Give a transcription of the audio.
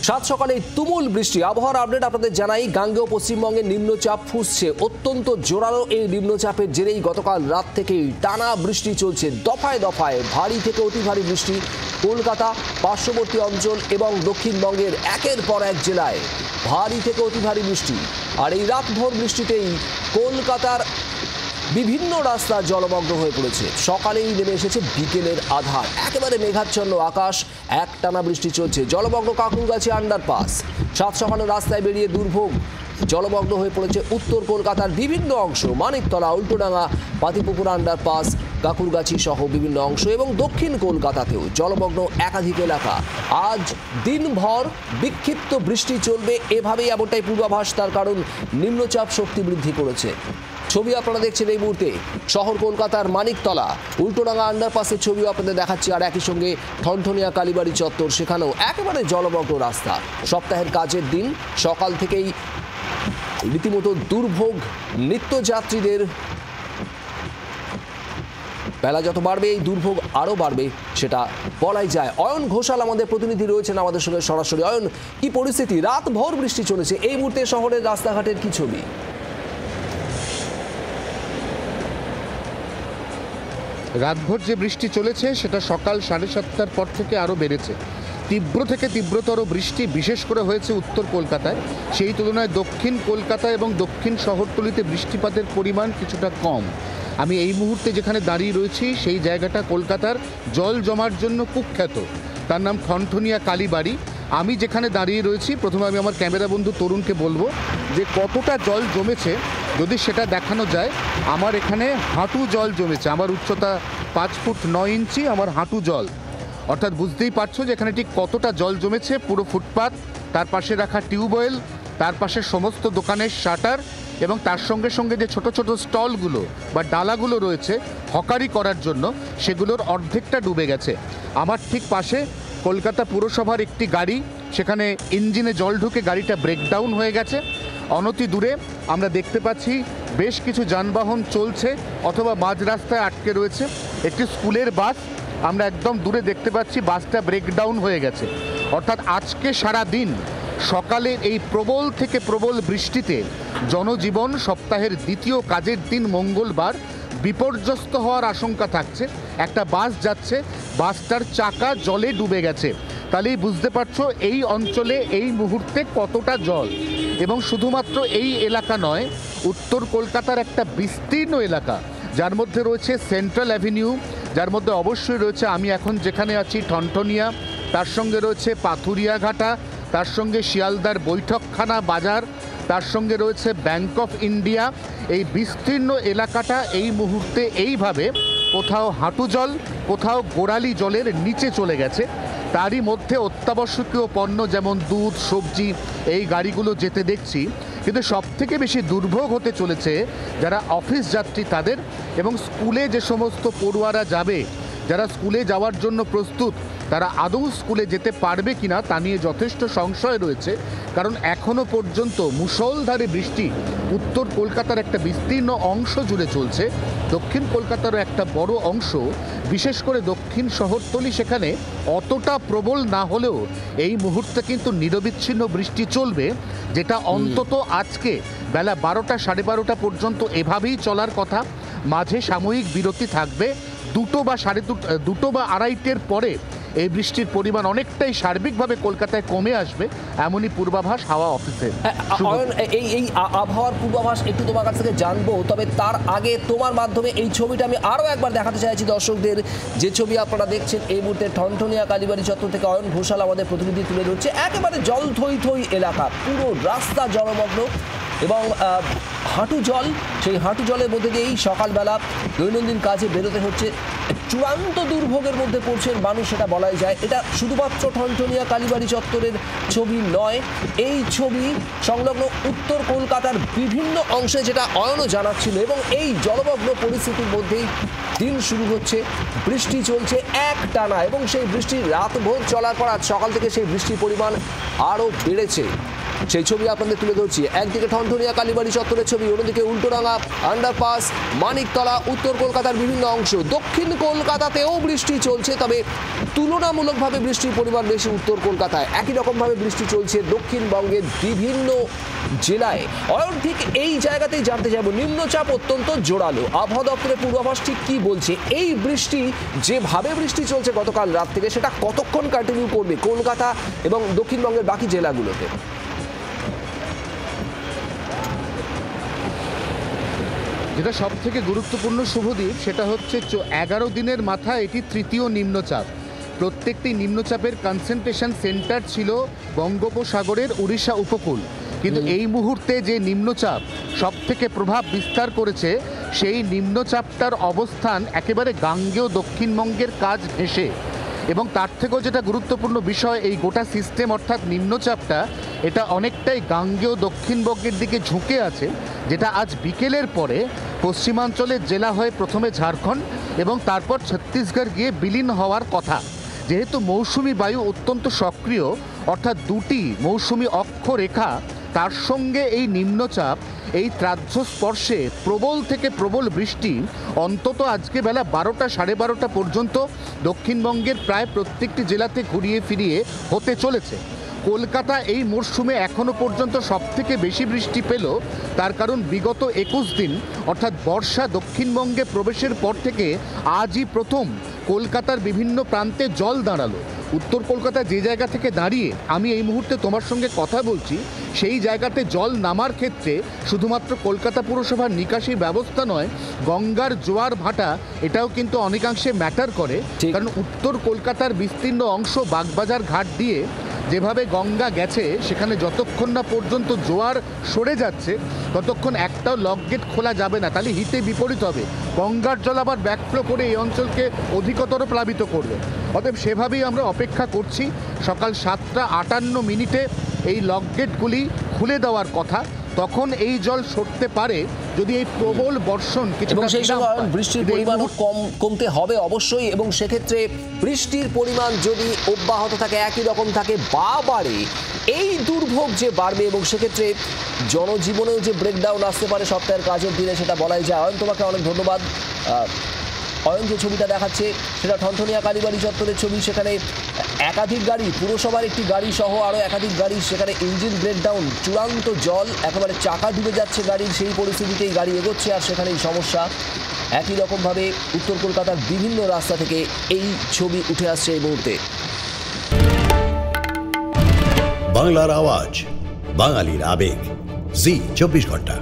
সাত সকালে তুমুল বৃষ্টি। আবহাওয়ার আপডেট আপনাদের জানাই। গাঙ্গেয় পশ্চিমবঙ্গের নিম্নচাপ ফুঁসছে। অত্যন্ত জোরালো এই নিম্নচাপের জেরেই গতকাল রাত থেকেই টানা বৃষ্টি চলছে। দফায় দফায় ভারী থেকে অতি ভারী বৃষ্টি কলকাতা, পার্শ্ববর্তী অঞ্চল এবং দক্ষিণবঙ্গের একের পর এক জেলায় ভারী থেকে অতি ভারী বৃষ্টি। আর এই রাতভর বৃষ্টিতেই কলকাতার বিভিন্ন রাস্তা জলমগ্ন হয়ে পড়েছে। সকালেই নেমে এসেছে বিকেলের আধার। একেবারে মেঘাচ্ছন্ন আকাশ, একটানা বৃষ্টি চলছে। জলমগ্ন কাকুরগাছি আন্ডারপাস। সাত সকালে রাস্তায় বেরিয়ে দুর্ভোগ। জলমগ্ন হয়ে পড়েছে উত্তর কলকাতার বিভিন্ন অংশ। মানিকতলা, উল্টোডাঙ্গা, পাতিপুকুর আন্ডারপাস, কাকুরগাছি সহ বিভিন্ন অংশ এবং দক্ষিণ কলকাতাতেও জলমগ্ন একাধিক এলাকা। আজ দিনভর বিক্ষিপ্ত বৃষ্টি চলবে এভাবেই এমনটাই পূর্বাভাস। তার কারণ নিম্নচাপ শক্তি বৃদ্ধি করেছে। ছবি আপনারা দেখছেন এই মুহূর্তে শহর কলকাতার মানিকতলা, উল্টোডাঙ্গা আন্ডারপাসের ছবিও আপনাদের দেখাচ্ছি। আর একই সঙ্গে ঠনঠনিয়া কালীবাড়ি চত্বর, সেখানেও একেবারে জলমগ্ন রাস্তা। সপ্তাহের কাজের দিন সকাল থেকেই রীতিমতো দুর্ভোগ নিত্যযাত্রীদের। বেলা যত বাড়বে এই দুর্ভোগ আরও বাড়বে, সেটা বলাই যায়। অয়ন ঘোষাল আমাদের প্রতিনিধি রয়েছেন আমাদের সঙ্গে সরাসরি। অয়ন, কি পরিস্থিতি? রাত ভোর বৃষ্টি চলেছে, এই মুহূর্তে শহরের রাস্তাঘাটের কি ছবি? রাতভর যে বৃষ্টি চলেছে সেটা সকাল 7:30টার পর থেকে আরও বেড়েছে। তীব্র থেকে তীব্রতর বৃষ্টি বিশেষ করে হয়েছে উত্তর কলকাতায়। সেই তুলনায় দক্ষিণ কলকাতা এবং দক্ষিণ শহরতলিতে বৃষ্টিপাতের পরিমাণ কিছুটা কম। আমি এই মুহূর্তে যেখানে দাঁড়িয়ে রয়েছি সেই জায়গাটা কলকাতার জল জমার জন্য কুখ্যাত। তার নাম ঠনঠনিয়া কালীবাড়ি। আমি যেখানে দাঁড়িয়ে রয়েছি, প্রথমে আমি আমার ক্যামেরা বন্ধু তরুণকে বলবো যে কতটা জল জমেছে যদি সেটা দেখানো যায়। আমার এখানে হাঁটু জল জমেছে। আমার উচ্চতা 5 ফুট 9 ইঞ্চি, আমার হাঁটু জল। অর্থাৎ বুঝতেই পারছো যে এখানে ঠিক কতটা জল জমেছে। পুরো ফুটপাত, তার পাশে রাখা টিউবওয়েল, তার পাশে সমস্ত দোকানের শাটার এবং তার সঙ্গে সঙ্গে যে ছোট ছোট স্টলগুলো বা ডালাগুলো রয়েছে হকারি করার জন্য, সেগুলোর অর্ধেকটা ডুবে গেছে। আমার ঠিক পাশে কলকাতা পুরসভার একটি গাড়ি, সেখানে ইঞ্জিনে জল ঢুকে গাড়িটা ব্রেকডাউন হয়ে গেছে। অনতি দূরে আমরা দেখতে পাচ্ছি বেশ কিছু যানবাহন চলছে অথবা মাঝ রাস্তায় আটকে রয়েছে। একটি স্কুলের বাস আমরা একদম দূরে দেখতে পাচ্ছি, বাসটা ব্রেকডাউন হয়ে গেছে। অর্থাৎ আজকে সারা দিন সকালের এই প্রবল থেকে প্রবল বৃষ্টিতে জনজীবন সপ্তাহের দ্বিতীয় কাজের দিন মঙ্গলবার বিপর্যস্ত হওয়ার আশঙ্কা থাকছে। একটা বাস যাচ্ছে, বাসটার চাকা জলে ডুবে গেছে। তাহলেই বুঝতে পারছো এই অঞ্চলে এই মুহূর্তে কতটা জল। এবং শুধুমাত্র এই এলাকা নয়, উত্তর কলকাতার একটা বিস্তীর্ণ এলাকা, যার মধ্যে রয়েছে সেন্ট্রাল অ্যাভিনিউ, যার মধ্যে অবশ্যই রয়েছে আমি এখন যেখানে আছি ঠনঠনিয়া, তার সঙ্গে রয়েছে পাথুরিয়াঘাটা, তার সঙ্গে শিয়ালদার বৈঠকখানা বাজার, তার সঙ্গে রয়েছে ব্যাংক অফ ইন্ডিয়া। এই বিস্তীর্ণ এলাকাটা এই মুহূর্তে এইভাবে কোথাও হাঁটু জল, কোথাও গোড়ালি জলের নিচে চলে গেছে। তারই মধ্যে অত্যাবশ্যকীয় পণ্য যেমন দুধ, সবজি, এই গাড়িগুলো যেতে দেখছি। কিন্তু সবথেকে বেশি দুর্ভোগ হতে চলেছে যারা অফিস যাত্রী তাদের, এবং স্কুলে যে সমস্ত পড়ুয়ারা যাবে, যারা স্কুলে যাওয়ার জন্য প্রস্তুত, তারা আদৌ স্কুলে যেতে পারবে কিনা তা নিয়ে যথেষ্ট সংশয় রয়েছে। কারণ এখনও পর্যন্ত মুষলধারে বৃষ্টি উত্তর কলকাতার একটা বিস্তীর্ণ অংশ জুড়ে চলছে। দক্ষিণ কলকাতারও একটা বড় অংশ, বিশেষ করে দক্ষিণ শহরতলি, সেখানে অতটা প্রবল না হলেও এই মুহূর্তে কিন্তু নিরবিচ্ছিন্ন বৃষ্টি চলবে, যেটা অন্তত আজকে বেলা 12টা 12:30 পর্যন্ত এভাবেই চলার কথা। মাঝে সাময়িক বিরতি থাকবে। 2টো বা 2:30 বা 2:30-এর পরে এই বৃষ্টির পরিমাণ অনেকটাই সার্বিকভাবে কলকাতায় কমে আসবে, এমনই পূর্বাভাস হাওয়া অফিসের। এই আবহাওয়ার পূর্বাভাস একটু তোমার কাছ থেকে জানবো, তবে তার আগে তোমার মাধ্যমে এই ছবিটা আমি আরও একবার দেখাতে চাইছি দর্শকদের। যে ছবি আপনারা দেখছেন এই মুহূর্তে ঠনঠনিয়া কালীবাড়ি চত্বর থেকে অয়ন ঘোষাল আমাদের প্রতিনিধি তুলে ধরছে। একেবারে জল থই থই এলাকা, পুরো রাস্তা জলমগ্ন এবং হাঁটু জল। সেই হাঁটু জলের মধ্যে দিয়েই সকালবেলা দৈনন্দিন কাজে বেরোতে হচ্ছে। চূড়ান্ত দুর্ভোগের মধ্যে পড়ছেন মানুষ, সেটা বলাই যায়। এটা শুধুমাত্র ঠনঠনিয়া কালীবাড়ি চত্বরের ছবি নয়, এই ছবি সংলগ্ন উত্তর কলকাতার বিভিন্ন অংশে, যেটা অয়নও জানাচ্ছিল। এবং এই জলমগ্ন পরিস্থিতির মধ্যেই দিন শুরু হচ্ছে, বৃষ্টি চলছে একটানা এবং সেই বৃষ্টি রাতভর চলার পর আজ সকাল থেকে সেই বৃষ্টির পরিমাণ আরও বেড়েছে। সেই ছবি আপনাদের তুলে ধরছি। একদিকে ঠনঠনিয়া কালীবাড়ি চত্বরের ছবি, অন্যদিকে উল্টোডাঙ্গা, আন্ডারপাস, মানিকতলা, উত্তর কলকাতার বিভিন্ন অংশ। দক্ষিণ কলকাতাতেও বৃষ্টি চলছে, তবে তুলনামূলকভাবে বৃষ্টির পরিমাণ বেশি উত্তর কলকাতায়। একই রকমভাবে বৃষ্টি চলছে দক্ষিণবঙ্গের বিভিন্ন জেলায়। ঠিক এই জায়গাতেই জানতে চাইব, নিম্নচাপ অত্যন্ত জোরালো, আবহাওয়া দপ্তরের পূর্বাভাস ঠিক কি বলছে? এই বৃষ্টি যেভাবে বৃষ্টি চলছে গতকাল রাত থেকে, সেটা কতক্ষণ কন্টিনিউ করবে কলকাতা এবং দক্ষিণবঙ্গের বাকি জেলাগুলোতে? যেটা সব থেকে গুরুত্বপূর্ণ শুভদীপ, সেটা হচ্ছে 11 দিনের মাথায় এটি তৃতীয় নিম্নচাপ। প্রত্যেকটি নিম্নচাপের কনসেন্ট্রেশন সেন্টার ছিল বঙ্গোপসাগরের উড়িষ্যা উপকূল, কিন্তু এই মুহূর্তে যে নিম্নচাপ সব থেকে প্রভাব বিস্তার করেছে, সেই নিম্নচাপটার অবস্থান একেবারে গাঙ্গেয় দক্ষিণবঙ্গের কাছ ঘেঁষে। এবং তার থেকেও যেটা গুরুত্বপূর্ণ বিষয়, এই গোটা সিস্টেম অর্থাৎ নিম্নচাপটা এটা অনেকটাই গাঙ্গেয় দক্ষিণবঙ্গের দিকে ঝুঁকে আছে, যেটা আজ বিকেলের পরে পশ্চিমাঞ্চলের জেলা হয়ে প্রথমে ঝাড়খণ্ড এবং তারপর ছত্তিশগড় গিয়ে বিলীন হওয়ার কথা। যেহেতু মৌসুমি বায়ু অত্যন্ত সক্রিয়, অর্থাৎ দুটি মৌসুমি অক্ষরেখা, তার সঙ্গে এই নিম্নচাপ, এই ত্রাহ্য স্পর্শে প্রবল থেকে প্রবল বৃষ্টি অন্তত আজকে বেলা 12টা সাড়ে 12টা পর্যন্ত দক্ষিণবঙ্গের প্রায় প্রত্যেকটি জেলাতে ঘুরিয়ে ফিরিয়ে হতে চলেছে। কলকাতা এই মরশুমে এখনও পর্যন্ত সবথেকে বেশি বৃষ্টি পেল, তার কারণ বিগত 21 দিন অর্থাৎ বর্ষা দক্ষিণবঙ্গে প্রবেশের পর থেকে আজই প্রথম কলকাতার বিভিন্ন প্রান্তে জল দাঁড়ালো। উত্তর কলকাতা যে জায়গা থেকে দাঁড়িয়ে আমি এই মুহূর্তে তোমার সঙ্গে কথা বলছি, সেই জায়গাতে জল নামার ক্ষেত্রে শুধুমাত্র কলকাতা পুরসভার নিকাশি ব্যবস্থা নয়, গঙ্গার জোয়ার ভাটা এটাও কিন্তু অনেকাংশে ম্যাটার করে। কারণ উত্তর কলকাতার বিস্তীর্ণ অংশ বাগবাজার ঘাট দিয়ে যেভাবে গঙ্গা গেছে, সেখানে যতক্ষণ না পর্যন্ত জোয়ার সরে যাচ্ছে ততক্ষণ একটাও লক গেট খোলা যাবে না, তাহলে হিতে বিপরীত হবে। গঙ্গার জল আবার ব্যাকফ্লো করে এই অঞ্চলকে অধিকতর প্লাবিত করবে। অতএব সেভাবেই আমরা অপেক্ষা করছি। সকাল 7:58 এই লক গেটগুলি খুলে দেওয়ার কথা, তখন এই জল সরতে পারে যদি এই প্রবল বর্ষণ এবং সেই সঙ্গে বৃষ্টির পরিমাণও কমতে হবে অবশ্যই। এবং সেক্ষেত্রে বৃষ্টির পরিমাণ যদি অব্যাহত থাকে, একই রকম থাকে বা বাড়ে, এই দুর্ভোগ যে বাড়বে এবং সেক্ষেত্রে জনজীবনেও যে ব্রেকডাউন আসতে পারে সপ্তাহের কাজের দিনে, সেটা বলাই যায়। অয়ন, তোমাকে অনেক ধন্যবাদ। অয়ন, যে ছবিটা দেখাচ্ছে সেটা ঠনঠনিয়া কালীবাড়ি চত্বরের ছবি। সেখানে একাধিক গাড়ি, পুরসভার একটি গাড়ি সহ আরও একাধিক গাড়ি, সেখানে ইঞ্জিন ব্রেকডাউন, চূড়ান্ত জল, একেবারে চাকা ডুবে যাচ্ছে গাড়ির। সেই পরিস্থিতিতেই গাড়ি এগোচ্ছে, আর সেখানেই সমস্যা। একই রকমভাবে উত্তর কলকাতার বিভিন্ন রাস্তা থেকে এই ছবি উঠে আসছে এই মুহূর্তে। বাংলার আওয়াজ, বাঙালির আবেগ, জি 24 ঘন্টা।